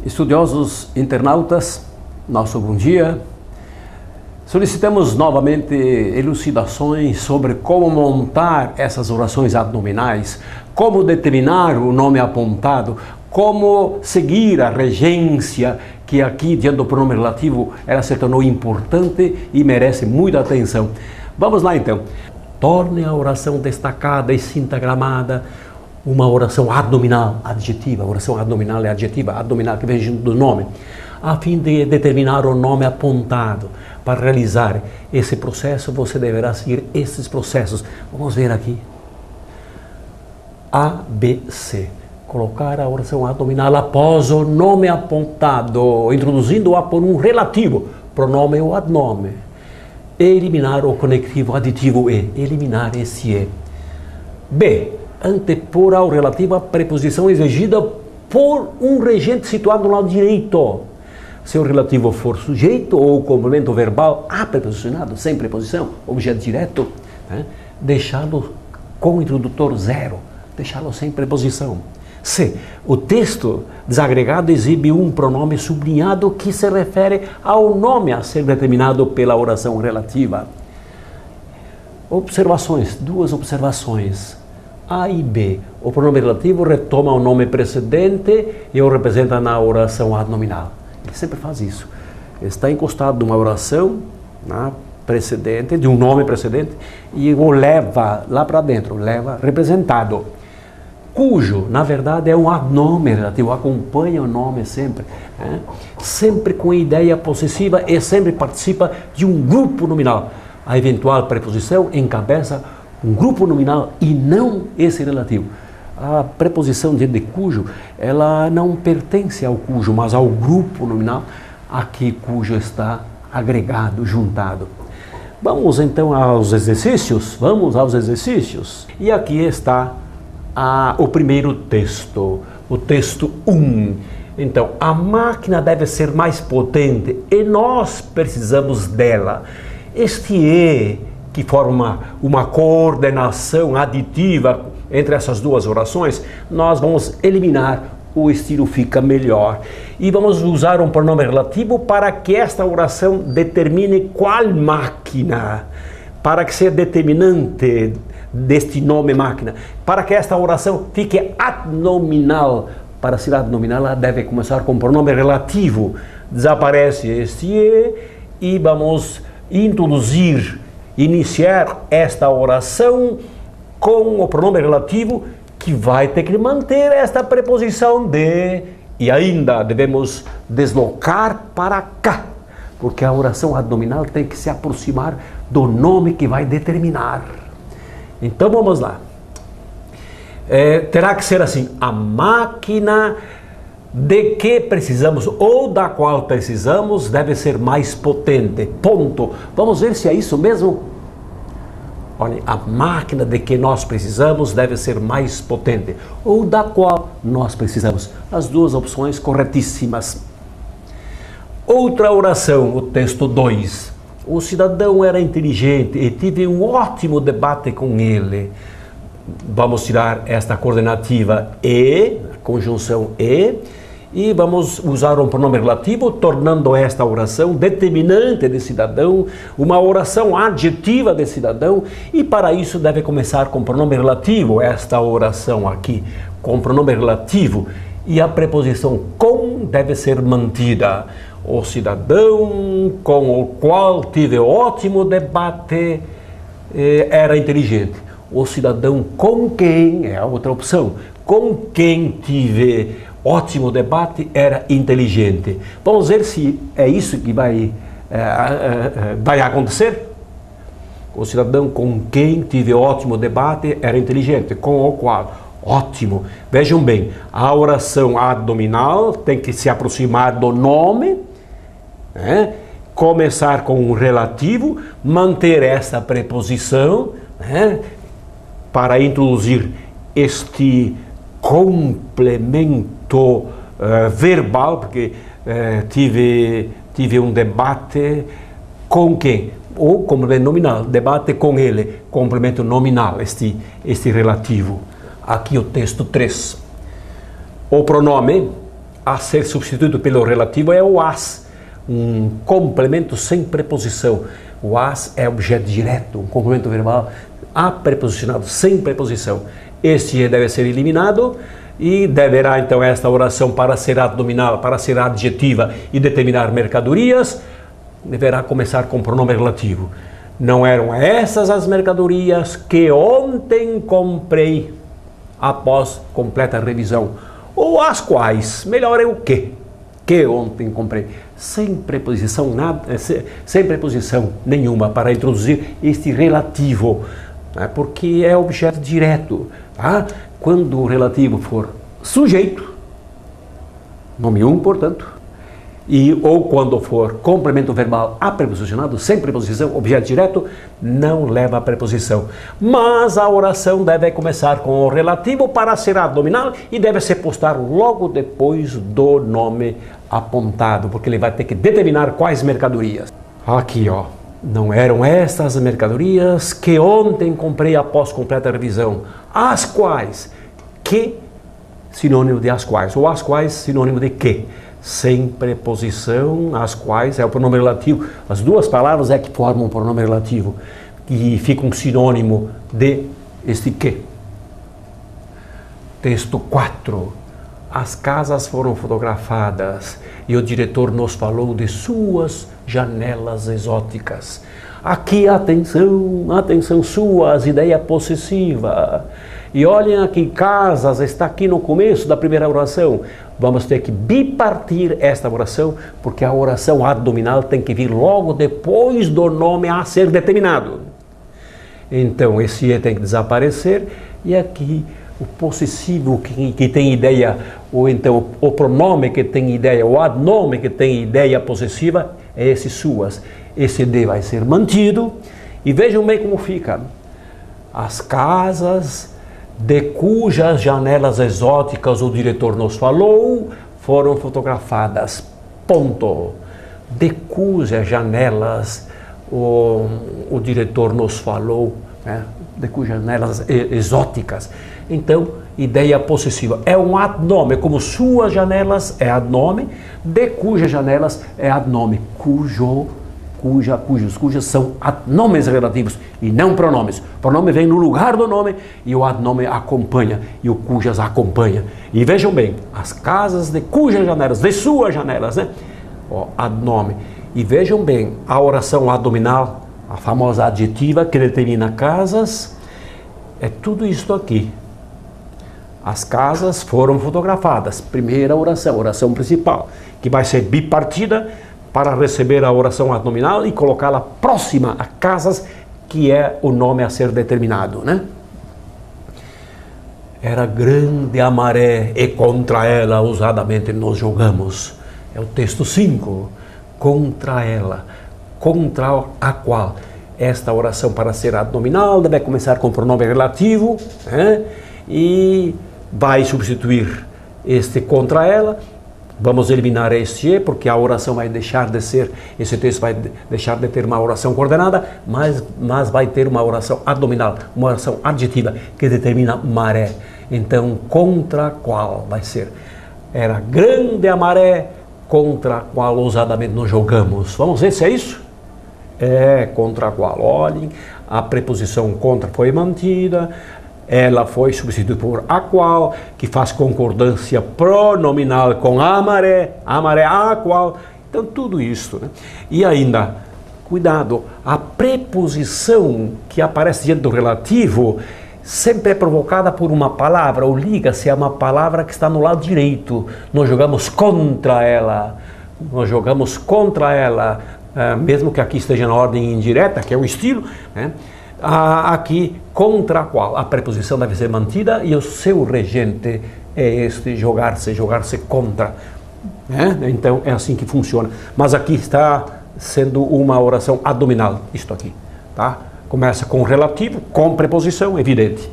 Estudiosos internautas, nosso bom dia. Solicitamos novamente elucidações sobre como montar essas orações abdominais, como determinar o nome apontado, como seguir a regência, que aqui, diante do pronome relativo, ela se tornou importante e merece muita atenção. Vamos lá então. Torne a oração destacada e sintagramada uma oração abdominal, adjetiva. A oração abdominal é adjetiva, abdominal que vem junto do nome, a fim de determinar o nome apontado. Para realizar esse processo, você deverá seguir esses processos. Vamos ver aqui. A, B, C. Colocar a oração abdominal após o nome apontado, introduzindo-a por um relativo, pronome ou adnome. Eliminar o conectivo aditivo E. Eliminar esse E. B. Antepor ao relativo a preposição exigida por um regente situado no lado direito. Se o relativo for sujeito ou complemento verbal a preposicionado, sem preposição, objeto direto, deixá-lo com o introdutor zero, deixá-lo sem preposição. C. O texto desagregado exibe um pronome sublinhado que se refere ao nome a ser determinado pela oração relativa. Observações, duas observações. A e B. O pronome relativo retoma o nome precedente e o representa na oração adnominal. Ele sempre faz isso. Está encostado numa oração precedente, de um nome precedente, e o leva lá para dentro, leva representado. Cujo, na verdade, é um adnome relativo, acompanha o nome sempre. Sempre com ideia possessiva e sempre participa de um grupo nominal. A eventual preposição encabeça um grupo nominal e não esse relativo. A preposição de cujo, ela não pertence ao cujo, mas ao grupo nominal a que cujo está agregado, juntado. Vamos então aos exercícios? Vamos aos exercícios. E aqui está o primeiro texto, o texto 1. Então, a máquina deve ser mais potente e nós precisamos dela. Este E, que forma uma coordenação aditiva entre essas duas orações, nós vamos eliminar, o estilo fica melhor. E vamos usar um pronome relativo para que esta oração determine qual máquina, para que seja determinante deste nome máquina, para que esta oração fique adnominal. Para ser adnominal, ela deve começar com pronome relativo. Desaparece este e vamos iniciar esta oração com o pronome relativo, que vai ter que manter esta preposição de, e ainda devemos deslocar para cá, porque a oração adnominal tem que se aproximar do nome que vai determinar. Então vamos lá. Terá que ser assim: a máquina de que precisamos ou da qual precisamos deve ser mais potente. Ponto. Vamos ver se é isso mesmo. Olha, a máquina de que nós precisamos deve ser mais potente ou da qual nós precisamos. As duas opções corretíssimas. Outra oração, o texto 2. O cidadão era inteligente e tive um ótimo debate com ele. Vamos tirar esta coordenativa E, conjunção e vamos usar um pronome relativo, tornando esta oração determinante de cidadão, uma oração adjetiva de cidadão, e para isso deve começar com pronome relativo, esta oração aqui, com pronome relativo, e a preposição com deve ser mantida. O cidadão com o qual tive ótimo debate era inteligente. O cidadão com quem, é a outra opção, com quem tive ótimo debate era inteligente. Vamos ver se é isso que vai acontecer. O cidadão com quem tive ótimo debate era inteligente, com o qual. Ótimo. Vejam bem, a oração abdominal tem que se aproximar do nome, começar com um relativo, manter essa preposição, para introduzir este complemento verbal, porque tive um debate com quem? Ou complemento nominal, debate com ele, complemento nominal, este relativo. Aqui o texto 3. O pronome a ser substituído pelo relativo é o as, um complemento sem preposição. O as é objeto direto, um complemento verbal apreposicionado, sem preposição. Este deve ser eliminado e deverá então esta oração, para ser adnominal, para ser adjetiva e determinar mercadorias, deverá começar com pronome relativo. Não eram essas as mercadorias que ontem comprei após completa revisão, ou as quais, melhor é o que ontem comprei, sem preposição, sem preposição nenhuma para introduzir este relativo, né, porque é objeto direto. Tá? Quando o relativo for sujeito, nome 1, portanto, ou quando for complemento verbal apreposicionado, sem preposição, objeto direto, não leva a preposição. Mas a oração deve começar com o relativo para ser adnominal e deve ser postado logo depois do nome apontado, porque ele vai ter que determinar quais mercadorias. Aqui, ó, não eram estas mercadorias que ontem comprei após completa revisão, as quais, que, sinônimo de as quais, ou as quais, sinônimo de que. Sem preposição, as quais é o pronome relativo. As duas palavras é que formam o pronome relativo, que fica um sinônimo de este que. Texto 4. As casas foram fotografadas e o diretor nos falou de suas janelas exóticas. Aqui, atenção, atenção, suas, ideia possessiva. E olhem aqui, casas, está aqui no começo da primeira oração. Vamos ter que bipartir esta oração, porque a oração adnominal tem que vir logo depois do nome a ser determinado. Então, esse E tem que desaparecer, e aqui o possessivo que tem ideia, ou então o pronome que tem ideia, o adnome que tem ideia possessiva, é esse suas. Esse D vai ser mantido, e vejam bem como fica. As casas de cujas janelas exóticas o diretor nos falou, foram fotografadas. Ponto. De cujas janelas o diretor nos falou, né? De cujas janelas exóticas. Então, ideia possessiva. É um adnome, como suas janelas é adnome, de cujas janelas é adnome. Cujas são adnomes relativos e não pronomes. O pronome vem no lugar do nome e o adnome acompanha, e o cujas acompanha. E vejam bem, as casas de cujas janelas, de suas janelas, né? Ó, adnome. E vejam bem, a oração adnominal, a famosa adjetiva que determina casas, é tudo isto aqui. As casas foram fotografadas. Primeira oração, oração principal, que vai ser bipartida, para receber a oração adnominal e colocá-la próxima a casas, que é o nome a ser determinado, né? Era grande a maré e contra ela ousadamente nos jogamos. É o texto 5. Contra ela, contra a qual. Esta oração, para ser adnominal, deve começar com o pronome relativo, né? E vai substituir este contra ela. Vamos eliminar este E, porque a oração vai deixar de ser, esse texto vai deixar de ter uma oração coordenada, mas vai ter uma oração adnominal, uma oração adjetiva, que determina maré. Então, contra a qual vai ser? Era grande a maré, contra a qual ousadamente nos jogamos. Vamos ver se é isso? É, contra a qual. Olhem, a preposição contra foi mantida, ela foi substituída por a qual, que faz concordância pronominal com a maré a qual. Então, tudo isso, né? E ainda, cuidado, a preposição que aparece diante do relativo sempre é provocada por uma palavra, ou liga-se a uma palavra que está no lado direito. Nós jogamos contra ela, mesmo que aqui esteja na ordem indireta, que é o estilo, né? Aqui, contra a qual a preposição deve ser mantida e o seu regente é este, jogar-se contra. Então, é assim que funciona. Mas aqui está sendo uma oração adnominal, isto aqui. Tá? Começa com relativo, com preposição, evidente.